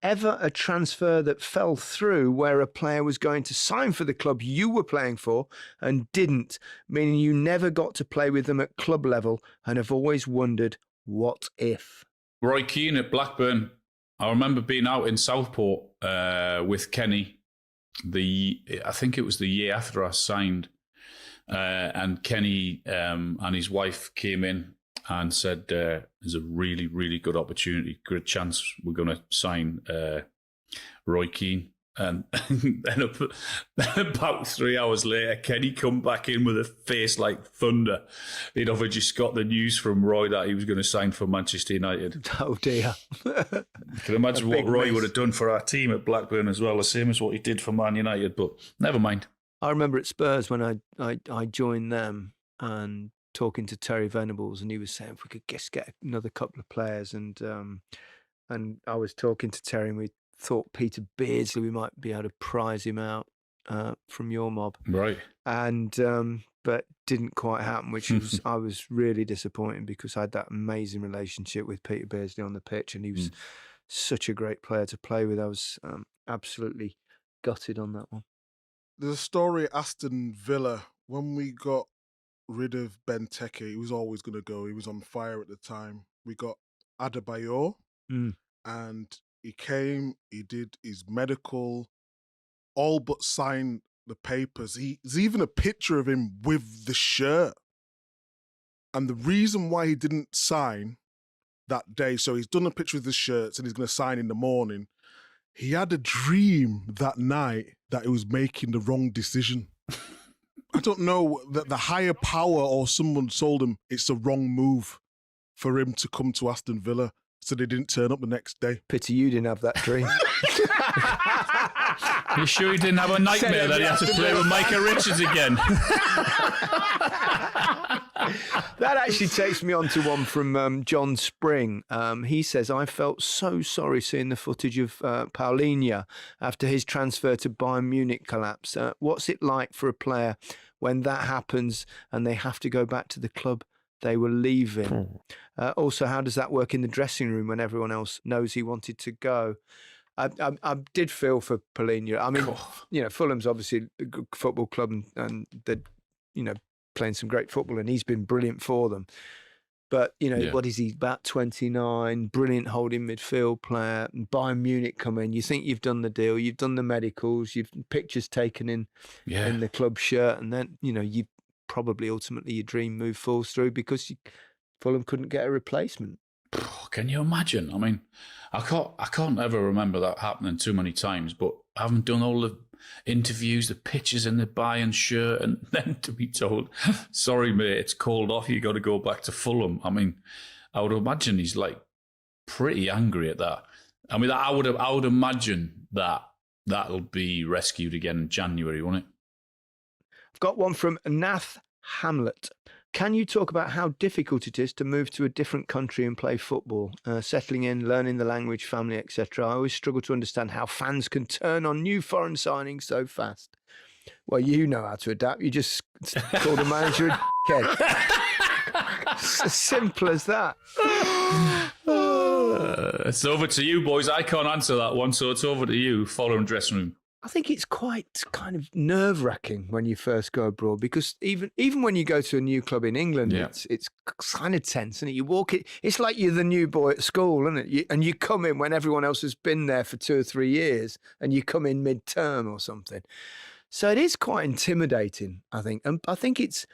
ever a transfer that fell through where a player was going to sign for the club you were playing for and didn't, meaning you never got to play with them at club level and have always wondered, what if? Roy Keane at Blackburn. I remember being out in Southport with Kenny. I think it was the year after I signed, and Kenny and his wife came in and said, "There's a really, really good opportunity, good chance we're going to sign Roy Keane." And then about 3 hours later, Kenny come back in with a face like thunder. He'd obviously just got the news from Roy that he was going to sign for Manchester United. Oh dear! You can imagine what Roy would have done for our team at Blackburn as well, the same as what he did for Man United. But never mind. I remember at Spurs when I joined them and talking to Terry Venables, and he was saying if we could just get another couple of players, and I was talking to Terry, and we thought Peter Beardsley, we might be able to prize him out from your mob, right? And but didn't quite happen, which was I was really disappointed because I had that amazing relationship with Peter Beardsley on the pitch, and he was such a great player to play with. I was absolutely gutted on that one. There's a story at Aston Villa when we got rid of Benteke. He was always going to go. He was on fire at the time. We got Adebayor, and he came. He did his medical, all but signed the papers. There's even a picture of him with the shirt. And the reason why he didn't sign that day, so he's done a picture with the shirts and he's going to sign in the morning. He had a dream that night that he was making the wrong decision. I don't know, that the higher power or someone told him it's the wrong move for him to come to Aston Villa, so they didn't turn up the next day. Pity you didn't have that dream. You sure he didn't have a nightmare that he had to play with Micah Richards again? That actually takes me on to one from John Spring. He says, I felt so sorry seeing the footage of Paulinho after his transfer to Bayern Munich collapse. What's it like for a player when that happens and they have to go back to the club they were leaving? Also, how does that work in the dressing room when everyone else knows he wanted to go? I did feel for Paulinho. I mean, Fulham's obviously a good football club and they're, playing some great football, and he's been brilliant for them. But, what is he, about 29, brilliant holding midfield player, and Bayern Munich come in. You think you've done the deal, you've done the medicals, you've pictures taken in the club shirt, and then, you probably ultimately your dream move falls through because Fulham couldn't get a replacement. Can you imagine? I mean, I can't ever remember that happening too many times, but I haven't done all the interviews, the pictures in the Bayern shirt, and then to be told, sorry, mate, it's called off, you got to go back to Fulham. I mean, I would imagine he's pretty angry at that. I mean, I would imagine that'll be rescued again in January, won't it? I've got one from Nath Hamlet. Can you talk about how difficult it is to move to a different country and play football, settling in, learning the language, family, etc.? I always struggle to understand how fans can turn on new foreign signings so fast. Well, you know how to adapt. You just call the manager a dickhead. It's as simple as that. It's over to you, boys. I can't answer that one, so it's over to you. Fulham dressing room. I think it's quite kind of nerve-wracking when you first go abroad, because even when you go to a new club in England, it's kind of tense, and you walk it. It's like you're the new boy at school, isn't it? And you come in when everyone else has been there for 2 or 3 years, and you come in mid-term or something. So it is quite intimidating, I think, and I think it's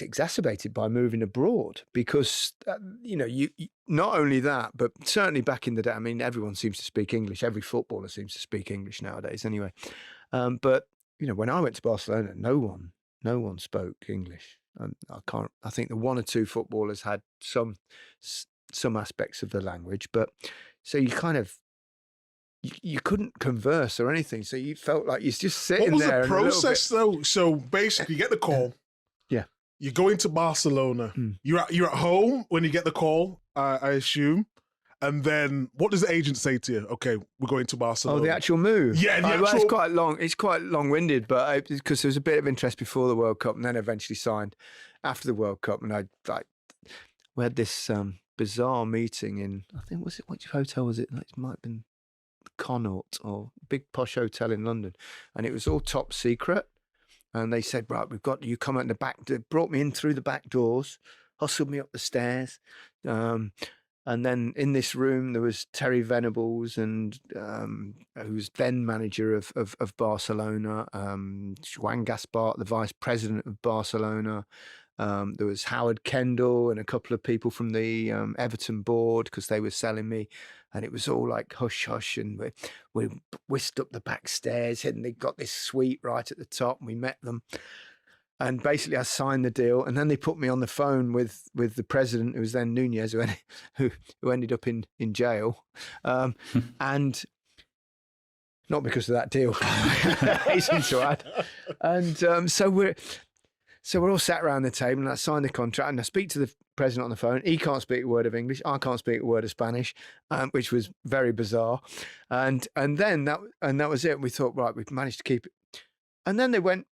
exacerbated by moving abroad because, you not only that, but certainly back in the day, I mean, everyone seems to speak English. Every footballer seems to speak English nowadays anyway. But, when I went to Barcelona, no one spoke English. I think the 1 or 2 footballers had some aspects of the language, but so you kind of, you couldn't converse or anything. So you felt like you're just sitting there. What was the process though? So basically you get the call. Yeah. You're going to Barcelona. You're at home when you get the call, I assume. And then what does the agent say to you? Okay, we're going to Barcelona. Oh, the actual move. Yeah, Well, it's quite long. It's quite long-winded, but because there was a bit of interest before the World Cup, and then eventually signed after the World Cup. And we had this bizarre meeting in, I think, which hotel was it? It might have been Connaught or big posh hotel in London. And it was all top secret. And they said, right, we've got you come out the back. They brought me in through the back doors, hustled me up the stairs. And then in this room, there was Terry Venables, and who's then manager of Barcelona, Joan Gaspart, the vice president of Barcelona. There was Howard Kendall and a couple of people from the Everton board, because they were selling me. And it was all like hush hush, and we whisked up the back stairs, and they got this suite right at the top, and we met them. And basically, I signed the deal, and then they put me on the phone with the president, who was then Nunez, who ended up in jail, and not because of that deal, hasten to add. And so we're all sat around the table, and I signed the contract, and I speak to the president on the phone. He can't speak a word of English. I can't speak a word of Spanish, which was very bizarre. And then that was it. And we thought, right, we've managed to keep it. And then they went.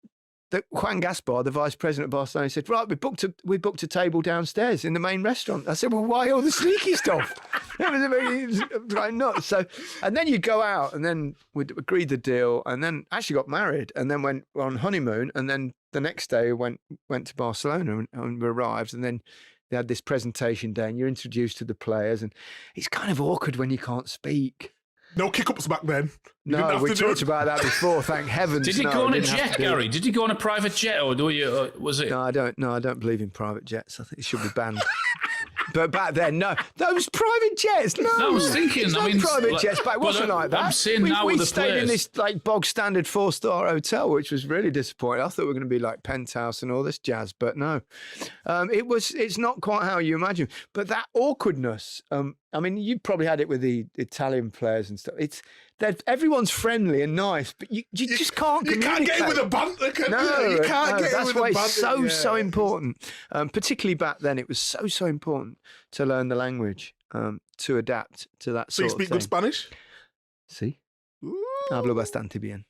Juan Gaspar, the vice president of Barcelona, said, right, we booked a table downstairs in the main restaurant. I said, well, why all the sneaky stuff? It was like nuts. So, and then you go out, and then we agreed the deal, and then actually got married, and then went on honeymoon, and then the next day went to Barcelona and we arrived, and then they had this presentation day, and you're introduced to the players, and it's kind of awkward when you can't speak. No kick-ups back then. No, we talked about that before. Thank heavens. Did you go on a jet, Gary? Did you go on a private jet, or was it? No, I don't. No, I don't believe in private jets. I think it should be banned. But back then, no, those private jets. No, I was thinking. Private jets back. It wasn't like that. I'm saying now with the stayed players. in this like bog standard 4-star hotel, which was really disappointing. I thought we were going to be like penthouse and all this jazz, but no, it's not quite how you imagine. But that awkwardness. I mean, you probably had it with the Italian players and stuff. It's that everyone's friendly and nice, but you just can't communicate. You can't get with a banter. No, you can't get that's with why a banter. it's so important. Particularly back then, it was so important to learn the language, to adapt to that So sort you of thing. speak good Spanish? Sí. Hablo bastante bien.